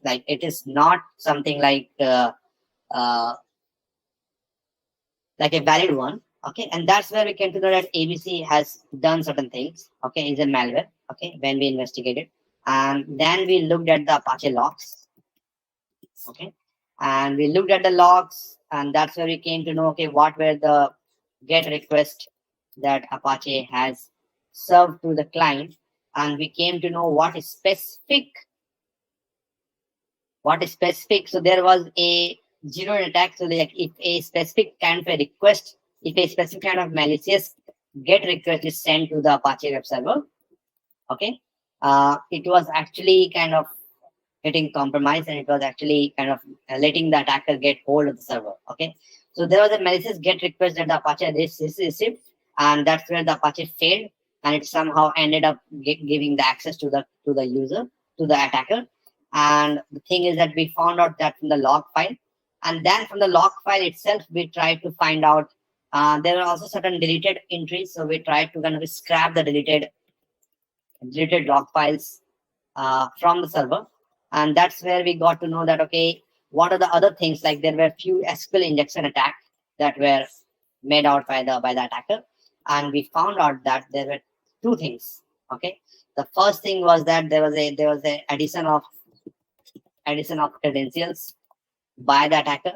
like it is not something like uh, a valid one. Okay, and that's where we came to know that ABC has done certain things. Okay, is a malware. Okay, when we investigated, and then we looked at the Apache logs. Okay, and we looked at the logs, and that's where we came to know, okay, what were the get request that Apache has served to the client, and we came to know what is specific. So there was a zero attack. So like if a specific kind of a request, if a specific kind of malicious get request is sent to the Apache web server, okay, it was actually kind of getting compromised, and it was actually kind of letting the attacker get hold of the server. Okay, so there was a malicious get request that the Apache received, and that's where the Apache failed, and it somehow ended up giving the access to the user, to the attacker. And the thing is that we found out that from the log file, and then from the log file itself, we tried to find out there are also certain deleted entries. So we tried to kind of scrap the deleted log files from the server, and that's where we got to know that, okay, what are the other things, like there were few SQL injection attacks that were made out by the attacker, and we found out that there were two things. Okay, the first thing was that there was a addition of credentials by the attacker.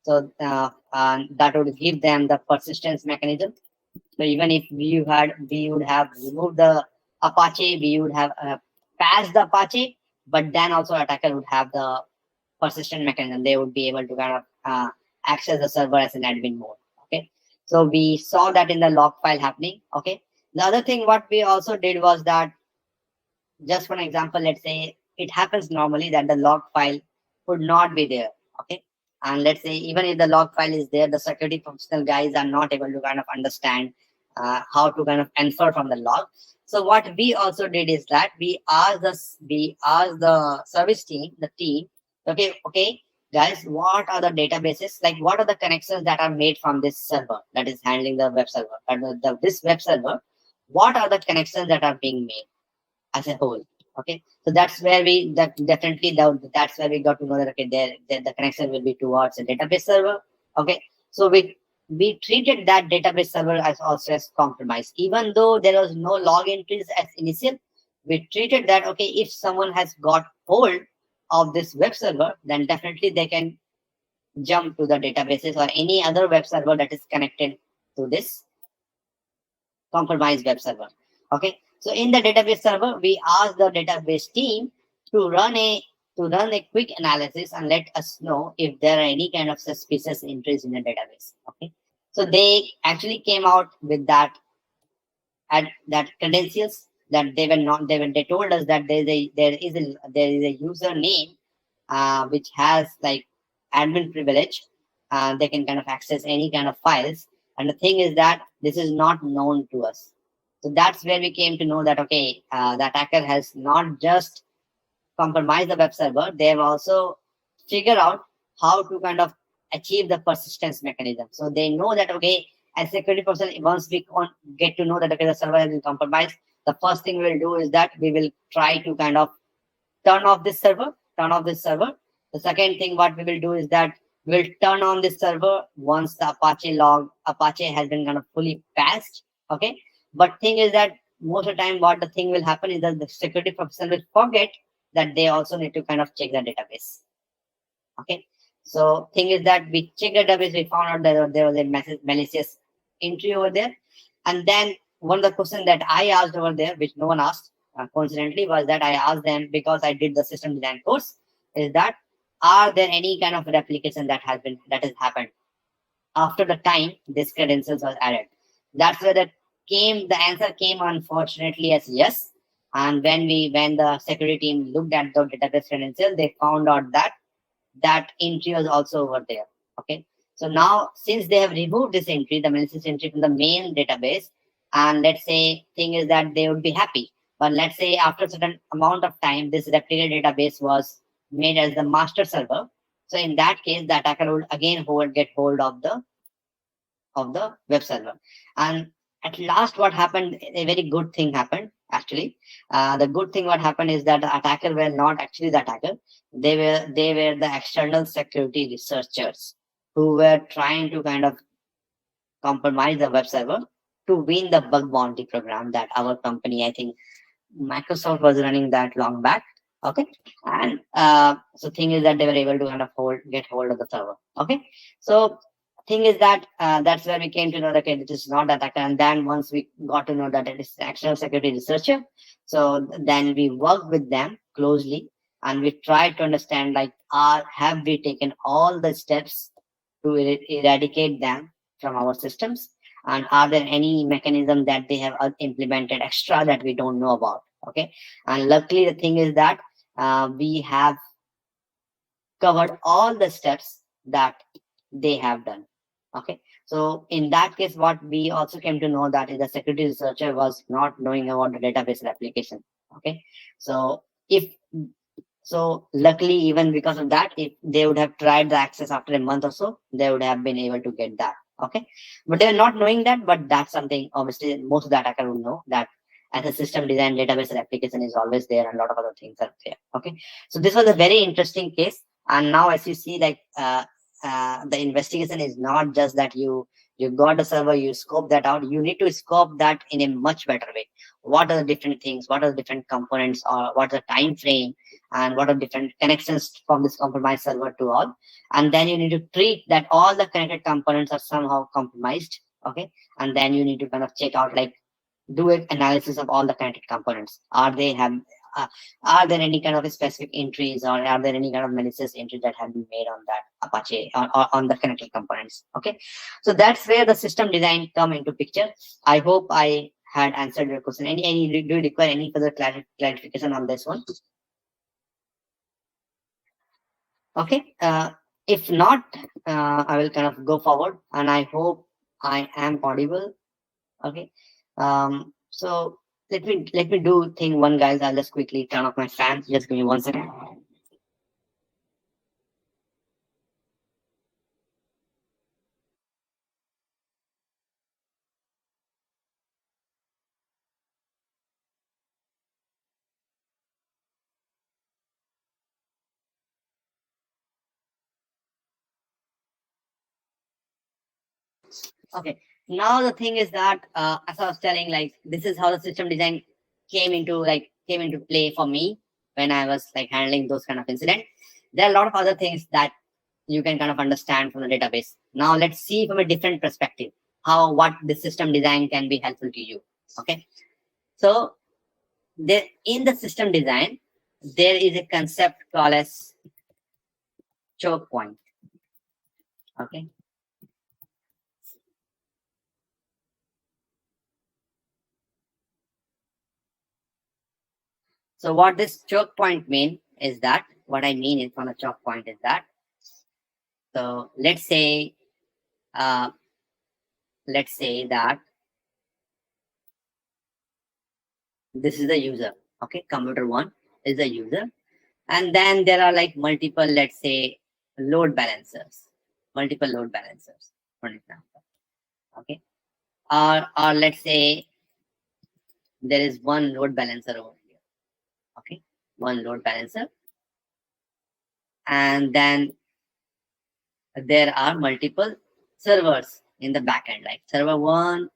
So that would give them the persistence mechanism. So even if we would have removed the Apache, we would have patched the Apache, but then also attacker would have the persistent mechanism. They would be able to kind of access the server as an admin mode. Okay, so we saw that in the log file happening. Okay, the other thing what we also did was that, just for an example, let's say it happens normally that the log file would not be there. Okay, and let's say even if the log file is there, the security functional guys are not able to kind of understand how to kind of infer from the log. So what we also did is that we asked the service team, okay, guys, what are the databases, like what are the connections that are made from this server that is handling the web server, and this web server, what are the connections that are being made as a whole. Okay, so that's where that's where we got to know that, okay, the connection will be towards a database server. Okay, so we treated that database server as also as compromised, even though there was no log entries as initial. We treated that, okay, if someone has got hold of this web server, then definitely they can jump to the databases or any other web server that is connected to this compromised web server. Okay, so in the database server, we ask the database team to run a quick analysis and let us know if there are any kind of suspicious entries in the database. Okay, so they actually came out with that credentials that they told us that there is a username which has like admin privilege. They can kind of access any kind of files, and the thing is that this is not known to us. So that's where we came to know that, okay, the attacker has not just compromised the web server, they have also figured out how to kind of achieve the persistence mechanism. So they know that, okay, as security person, once we get to know that, okay, the server has been compromised, the first thing we'll do is that we will try to kind of turn off this server. The second thing what we will do is that we'll turn on this server once the Apache has been kind of fully patched. Okay, but thing is that most of the time what the thing will happen is that the security professional will forget that they also need to kind of check the database. Okay, so thing is that we checked the database, we found out that there was a malicious entry over there. And then one of the questions that I asked over there, which no one asked, coincidentally, was that I asked them, because I did the system design course, is that are there any kind of replication that has happened after the time this credentials was added? That's where the answer came, unfortunately, as yes. And when the security team looked at the database credentials, they found out that entry was also over there. Okay, so now since they have removed this entry, the malicious entry from the main database, and let's say thing is that they would be happy, but let's say after a certain amount of time this replicated database was made as the master server. So in that case, the attacker would again get hold of the web server. And at last what happened, a very good thing happened. actually. The good thing what happened is that the attacker were not actually the attacker. They were the external security researchers who were trying to kind of compromise the web server to win the bug bounty program that our company, I think Microsoft was running that long back. Okay. And so thing is that they were able to kind of get hold of the server. Okay. So thing is that that's where we came to know that okay, this is not attacker. And then once we got to know that it is external security researcher, so then we worked with them closely and we tried to understand like have we taken all the steps to eradicate them from our systems, and are there any mechanism that they have implemented extra that we don't know about. Okay. And luckily the thing is that we have covered all the steps that they have done. Okay. So in that case, what we also came to know that is the security researcher was not knowing about the database replication. Okay. So if so luckily, even because of that, if they would have tried the access after a month or so, they would have been able to get that. Okay. But they're not knowing that, but that's something obviously most of the attacker would know that as a system design, database replication is always there and a lot of other things are there. Okay. So this was a very interesting case. And now as you see, like the investigation is not just that you got a server, you scope that out. You need to scope that in a much better way. What are the different things? What are the different components? Or what's the time frame? And what are different connections from this compromised server to all. And then you need to treat that all the connected components are somehow compromised. Okay. And then you need to kind of check out like do an analysis of all the connected components. Uh, are there any kind of specific entries or are there any kind of malicious entries that have been made on that Apache on the connected components? Okay. So that's where the system design come into picture. I hope I had answered your question. Do you require any further clarification on this one? Okay. If not, I will kind of go forward and I hope I am audible. Okay. So let me do thing one, guys. I'll just quickly turn off my fan. Just give me 1 second. Okay. Now the thing is that as I was telling, like this is how the system design came into play for me when I was like handling those kind of incident. There are a lot of other things that you can kind of understand from the database. Now let's see from a different perspective how what the system design can be helpful to you. Okay. So there in the system design, there is a concept called as choke point. Okay. So what this choke point mean is that what I mean is from a choke point is that so uh, let's say that this is the user. Okay, computer one is the user, and then there are like multiple, let's say, load balancers, multiple load balancers, for example. Okay, or let's say there is one load balancer over here. Okay, one load balancer, and then there are multiple servers in the backend, like server one,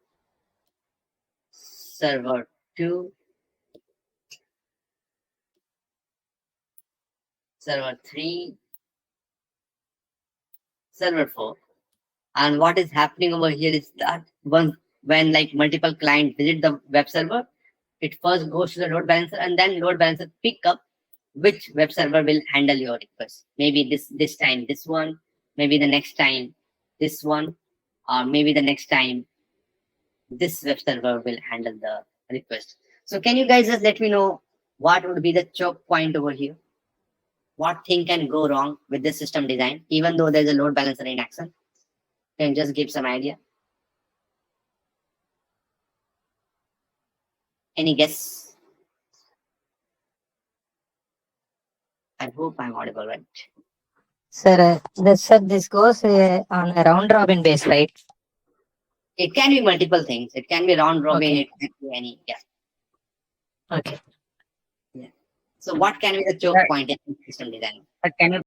server two, server three, server four. And what is happening over here is that when like multiple clients visit the web server, it first goes to the load balancer and then load balancer pick up which web server will handle your request. Maybe this time this one, maybe the next time this one, or maybe the next time this web server will handle the request. So can you guys just let me know what would be the choke point over here? What thing can go wrong with this system design, even though there's a load balancer in action? Can just give some idea. Any guess? I hope I'm audible, right? Sir, this goes on a round robin base, right? It can be multiple things. It can be round robin. Okay. It can be any. Yeah. Okay. Yeah. So what can be the choke point in system design? Can you